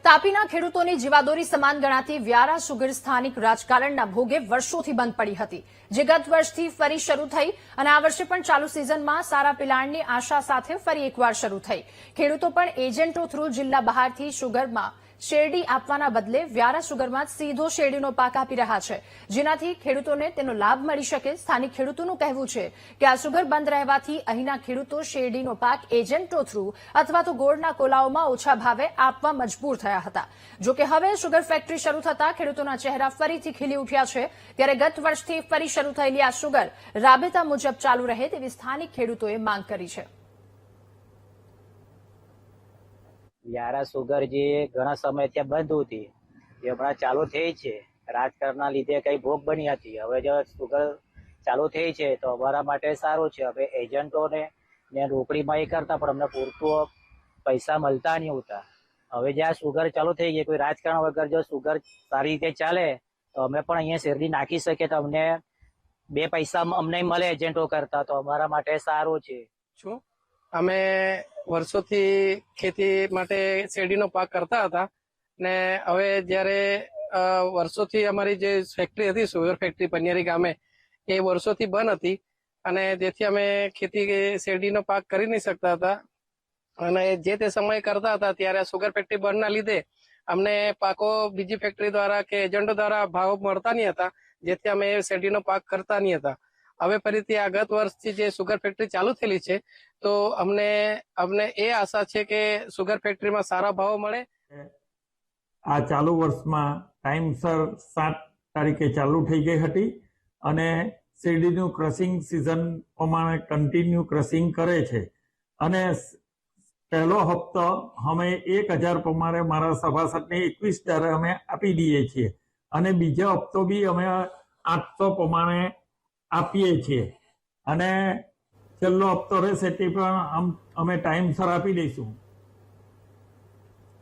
તાપીના ખેડૂતોની જીવાદોરી સમાન ગણાતી વ્યારા સુગર સ્થાનિક રાજકારણના ભોગે વર્ષોથી બંધ પડી હતી, જે ગત વર્ષથી ફરી શરૂ થઈ અને આ વર્ષે પણ ચાલુ સિઝનમાં સારા પિલાણની આશા સાથે ફરી એકવાર શરૂ થઈ। ખેડૂતો પણ એજન્ટો થ્રુ જિલ્લા બહારથી સુગરમાં શેરડી આપવાના બદલે વ્યારા સુગરમાં સીધો શેરડીનો પાક આપી રહ્યા છે, જેનાથી ખેડૂતોને તેનો લાભ મળી શકે। સ્થાનિક ખેડૂતોનું કહેવું છે કે આ સુગર બંધ રહેવાથી અહીંના ખેડૂતો શેરડીનો પાક એજન્ટો થ્રુ અથવા તો ગોળના કોલાઓમાં ઓછા ભાવે આપવા મજબૂર થયા હતા। જોકે હવે સુગર ફેક્ટરી શરૂ થતા ખેડૂતોના ચહેરા ફરીથી ખીલી ઉઠ્યા છે, ત્યારે ગત વર્ષથી ફરી શરૂ થયેલી આ સુગર રાબેતા મુજબ ચાલુ રહે તેવી સ્થાનિક ખેડૂતોએ માંગ કરી છે। વ્યારા સુગર જે ઘણા સમય ત્યાં બંધ હતી એ હમણાં ચાલુ થઈ છે। રાજકારણના લીધે કઈ ભોગ બની હતી, હવે જો સુગર ચાલુ થઈ છે તો અમારા માટે સારું છે। હવે એજન્ટોને રોકડીમાં એ કરતા પણ અમને પૂરતું પૈસા મળતા નહીં હોતા। હવે જે આ સુગર ચાલુ થઈ ગઈ, કોઈ રાજકારણ વગર જો સુગર સારી રીતે ચાલે તો અમે પણ અહીંયા શેરડી નાખી શકીએ, તો અમને બે પૈસા અમને મળે એજન્ટો કરતા, તો અમારા માટે સારું છે। અમે વર્ષોથી ખેતી માટે શેરડીનો પાક કરતા હતા ને હવે જ્યારે વર્ષોથી અમારી જે ફેક્ટરી હતી સુગર ફેક્ટરી પનિયારી ગામે એ વર્ષોથી બંધ હતી અને જેથી અમે ખેતી શેરડીનો પાક કરી નહીં શકતા હતા અને જે તે સમયે કરતા હતા ત્યારે સુગર ફેક્ટરી બંધના લીધે અમને પાકો બીજી ફેક્ટરી દ્વારા કે એજન્ટો દ્વારા ભાવ મળતા નહીં હતા, જેથી અમે શેરડીનો પાક કરતા નહીં હતા। હવે ફરીથી આ ગત વર્ષથી જે સુગર ફેક્ટરી ચાલુ થયેલી છે તો અમને એ આશા છે કે સુગર ફેક્ટરીમાં સારા ભાવ મળે। આ ચાલુ વર્ષમાં ટાઈમસર 7 તારીખે ચાલુ થઈ ગઈ હતી અને શેરડીનું ક્રશિંગ સિઝન પ્રમાણે કન્ટિન્યુ ક્રશિંગ કરે છે અને પહેલો હપ્તો અમે 1000 પ્રમાણે મારા સભાસદને 21 તારીખે અમે આપી દઈએ છીએ અને બીજો હપ્તો બી અમે 800 પ્રમાણે આપીએ છીએ અને છેલ્લો હપ્તો રહેશે તે પણ અમે ટાઈમસર આપી દઈશું।